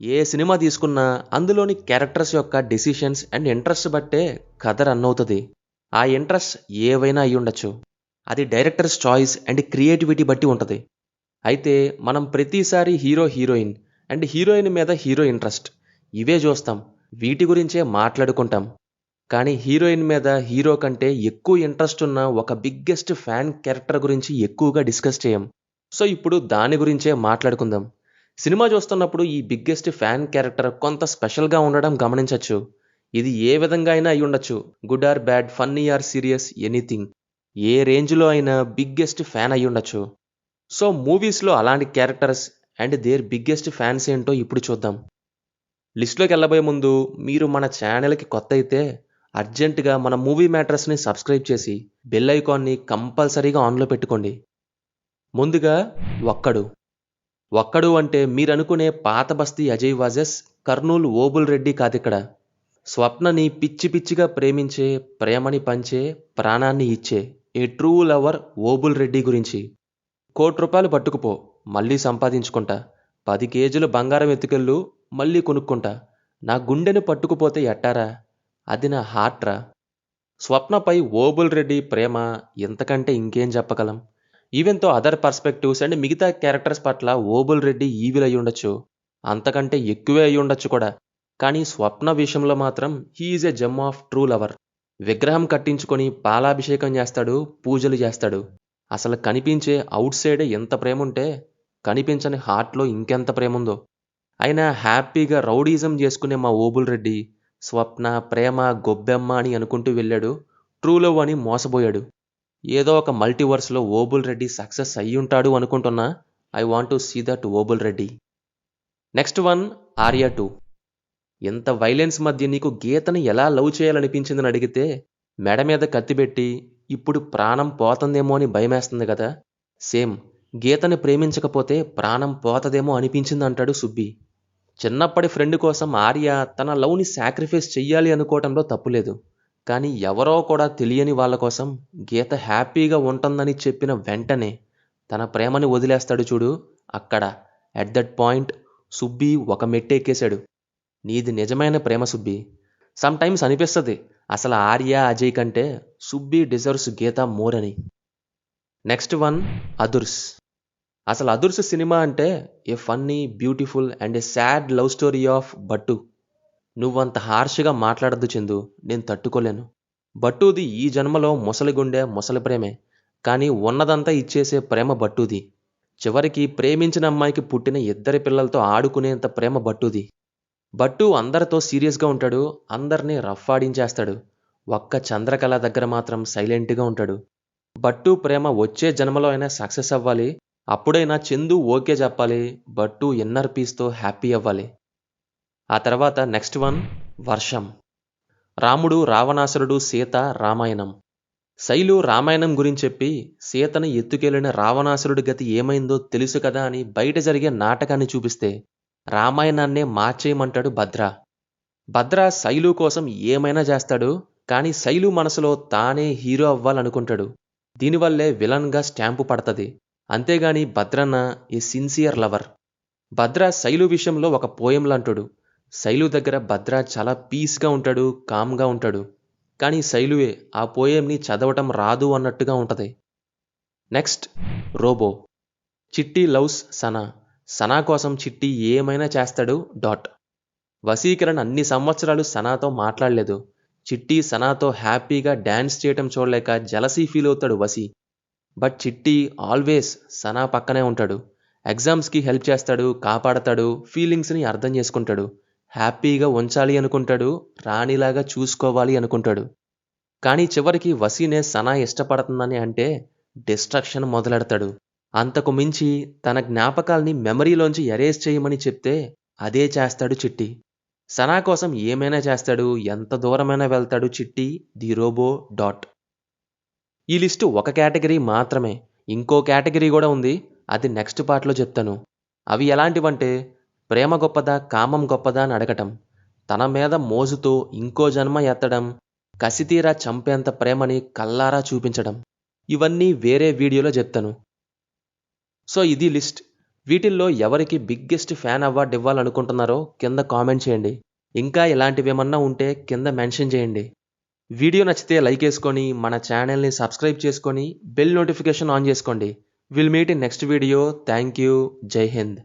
ఏ cinema తీసుకున్నా అందులోని characters యొక్క డెసిషన్స్ అండ్ ఇంట్రెస్ట్ బట్టే కథ రన్ అవుతుంది. ఆ ఇంట్రెస్ట్ ఏవైనా అయి ఉండొచ్చు. అది డైరెక్టర్స్ చాయిస్ అండ్ క్రియేటివిటీ బట్టి ఉంటుంది. అయితే మనం ప్రతిసారి హీరో హీరోయిన్ అండ్ హీరోయిన్ మీద హీరో ఇంట్రెస్ట్ ఇవే చూస్తాం. వీటి గురించే మాట్లాడుకుంటాం. కానీ హీరోయిన్ మీద హీరో కంటే ఎక్కువ ఇంట్రెస్ట్ ఉన్న ఒక బిగ్గెస్ట్ ఫ్యాన్ క్యారెక్టర్ గురించి ఎక్కువగా డిస్కస్ చేయం. సో ఇప్పుడు దాని గురించే మాట్లాడుకుందాం. సినిమా చూస్తున్నప్పుడు ఈ బిగ్గెస్ట్ ఫ్యాన్ క్యారెక్టర్ కొంత స్పెషల్గా ఉండడం గమనించవచ్చు. ఇది ఏ విధంగా అయినా అయి ఉండొచ్చు. Good or bad, funny or serious, anything. ఏ రేంజ్లో అయినా బిగ్గెస్ట్ ఫ్యాన్ అయి ఉండొచ్చు. సో మూవీస్లో అలాంటి characters and their biggest fans ఏంటో ఇప్పుడు చూద్దాం. లిస్ట్లోకి వెళ్ళబోయే ముందు మీరు మన ఛానల్కి కొత్త అయితే అర్జెంటుగా మన మూవీ మ్యాటర్స్ని సబ్స్క్రైబ్ చేసి బెల్ ఐకాన్ని కంపల్సరీగా ఆన్లో పెట్టుకోండి. ముందుగా ఒక్కడు. ఒక్కడు అంటే మీరనుకునే పాత బస్తీ అజయ్ వాజెస్ కర్నూలు ఓబుల్ రెడ్డి కాదిక్కడ. స్వప్నని పిచ్చి పిచ్చిగా ప్రేమించే, ప్రేమని పంచే, ప్రాణాన్ని ఇచ్చే ఏ ట్రూ లవర్ ఓబుల్ రెడ్డి గురించి. ₹1,00,00,000 పట్టుకుపో, మళ్ళీ సంపాదించుకుంటా. 10 కేజీలు బంగారం ఎత్తుకెళ్ళు, మళ్ళీ కొనుక్కుంటా. నా గుండెని పట్టుకుపోతే ఎట్టారా, అది నా హార్ట్రా. స్వప్నపై ఓబుల్ రెడ్డి ప్రేమ ఇంతకంటే ఇంకేం చెప్పగలం. ఈవెన్ తో అదర్ పర్స్పెక్టివ్స్ అండ్ మిగతా క్యారెక్టర్స్ పట్ల ఓబుల్ రెడ్డి ఈవిల్ అయి ఉండొచ్చు, అంతకంటే ఎక్కువే అయి ఉండొచ్చు కూడా. కానీ స్వప్న విషయంలో మాత్రం he is a gem of true lover. విగ్రహం కట్టించుకొని పాలాభిషేకం చేస్తాడు, పూజలు చేస్తాడు. అసలు కనిపించే అవుట్ సైడే ఎంత ప్రేముంటే కనిపించని హార్ట్లో ఇంకెంత ప్రేముందో. అయినా హ్యాపీగా రౌడీజం చేసుకునే మా ఓబుల్ రెడ్డి స్వప్న ప్రేమ గొబ్బెమ్మ అని అనుకుంటూ వెళ్ళాడు. ట్రూ లవ్ అని మోసపోయాడు. ఏదో ఒక మల్టీవర్స్లో ఓబుల్ రెడ్డి సక్సెస్ అయ్యుంటాడు అనుకుంటున్నా. I want to see that Obul Reddy. Next one, Arya 2. ఎంత వైలెన్స్ మధ్య నీకు గీతని ఎలా లవ్ చేయాలనిపించిందని అడిగితే మెడ మీద కత్తిపెట్టి ఇప్పుడు ప్రాణం పోతుందేమో అని భయమేస్తుంది కదా. సేమ్, గీతని ప్రేమించకపోతే ప్రాణం పోతదేమో అనిపించింది అంటాడు సుబ్బి. చిన్నప్పటి ఫ్రెండ్ కోసం ఆర్య తన లవ్ని సాక్రిఫైస్ చెయ్యాలి అనుకోవటంలో తప్పులేదు. కానీ ఎవరో కూడా తెలియని వాళ్ళ కోసం గీత హ్యాపీగా ఉంటుందని చెప్పిన వెంటనే తన ప్రేమని వదిలేస్తాడు చూడు, అక్కడ ఎట్ దట్ పాయింట్ సుబ్బి ఒక మెట్టెక్కేశాడు. నీది నిజమైన ప్రేమ సుబ్బి. సమ్ టైమ్స్ అనిపిస్తుంది అసలు ఆర్య అజయ్ కంటే సుబ్బి డిజర్వ్స్ గీత మోర్ అని. Next one, Adhurs. అసలు అదుర్స్ సినిమా అంటే a funny, beautiful and a sad love story of Battu. నువ్వంత హార్ష్గా మాట్లాడద్దు చందు, నేను తట్టుకోలేను. బట్టూది ఈ జన్మలో ముసలి గుండె, ముసలి ప్రేమే. కానీ ఉన్నదంతా ఇచ్చేసే ప్రేమ బట్టూది. చివరికి ప్రేమించిన అమ్మాయికి పుట్టిన 2 పిల్లలతో ఆడుకునేంత ప్రేమ బట్టూది. బట్టు అందరితో సీరియస్గా ఉంటాడు, అందరినీ రఫ్ ఆడించేస్తాడు. ఒక్క చంద్రకళ దగ్గర మాత్రం సైలెంట్గా ఉంటాడు. బట్టు ప్రేమ వచ్చే జన్మలో అయినా సక్సెస్ అవ్వాలి. అప్పుడైనా చందు ఓకే చెప్పాలి. బట్టు ఇన్నర్ పీస్తో హ్యాపీ అవ్వాలి. ఆ తర్వాత నెక్స్ట్ వన్, వర్షం. రాముడు, రావణాసురుడు, సీత, రామాయణం. శైలు రామాయణం గురించి చెప్పి సీతను ఎత్తుకెళ్లిన రావణాసురుడి గతి ఏమైందో తెలుసు కదా అని బయట జరిగే నాటకాన్ని చూపిస్తే రామాయణాన్నే మార్చేయమంటాడు భద్ర. భద్ర శైలు కోసం ఏమైనా చేస్తాడు. కానీ శైలు మనసులో తానే హీరో అవ్వాలనుకుంటాడు. దీనివల్లే విలన్గా స్టాంపు పడుతుంది. అంతేగాని భద్రన్న ఏ సిన్సియర్ లవర్. భద్ర శైలు విషయంలో ఒక పోయంలాంటాడు. శైలు దగ్గర భద్ర చాలా పీస్గా ఉంటాడు, కామ్గా ఉంటాడు. కానీ శైలువే ఆ పోయంని చదవటం రాదు అన్నట్టుగా ఉంటుంది. నెక్స్ట్, రోబో. చిట్టి లవ్స్ సనా. సనా కోసం చిట్టి ఏమైనా చేస్తాడు. వశీకరణ్ అన్ని సంవత్సరాలు సనాతో మాట్లాడలేదు. చిట్టి సనాతో హ్యాపీగా డ్యాన్స్ చేయటం చూడలేక జలసీ ఫీల్ అవుతాడు వశీ. బట్ చిట్టి ఆల్వేస్ సనా పక్కనే ఉంటాడు. ఎగ్జామ్స్కి హెల్ప్ చేస్తాడు, కాపాడతాడు, ఫీలింగ్స్ని అర్థం చేసుకుంటాడు. హ్యాపీగా ఉంచాలి అనుకుంటాడు, రాణిలాగా చూసుకోవాలి అనుకుంటాడు. కానీ చివరికి వసీనే సనా ఇష్టపడుతుందని అంటే డిస్ట్రక్షన్ మొదలెడతాడు. అంతకు మించి తన జ్ఞాపకాల్ని మెమరీలోంచి ఎరేజ్ చేయమని చెప్తే అదే చేస్తాడు చిట్టి. సనా కోసం ఏమైనా చేస్తాడు, ఎంత దూరమైనా వెళ్తాడు చిట్టి ది రోబో. ఈ లిస్టు ఒక కేటగిరీ మాత్రమే. ఇంకో కేటగిరీ కూడా ఉంది, అది నెక్స్ట్ పార్ట్లో చెప్తాను. అవి ఎలాంటివంటే ప్రేమ గొప్పదా, కామం గొప్పదా అని అడగటం, తన మీద మోజుతో ఇంకో జన్మ ఎత్తడం, కసితీరా చంపేంత ప్రేమని కల్లారా చూపించడం. ఇవన్నీ వేరే వీడియోలో చెప్తాను. సో ఇది లిస్ట్. వీటిల్లో ఎవరికి బిగ్గెస్ట్ ఫ్యాన్ అవార్డు ఇవ్వాలనుకుంటున్నారో కింద కామెంట్ చేయండి. ఇంకా ఇలాంటివేమన్నా ఉంటే కింద మెన్షన్ చేయండి. వీడియో నచ్చితే లైక్ వేసుకొని మన ఛానల్ని సబ్స్క్రైబ్ చేసుకొని బెల్ నోటిఫికేషన్ ఆన్ చేసుకోండి. Will meet in next video. Thank you. జై హింద్.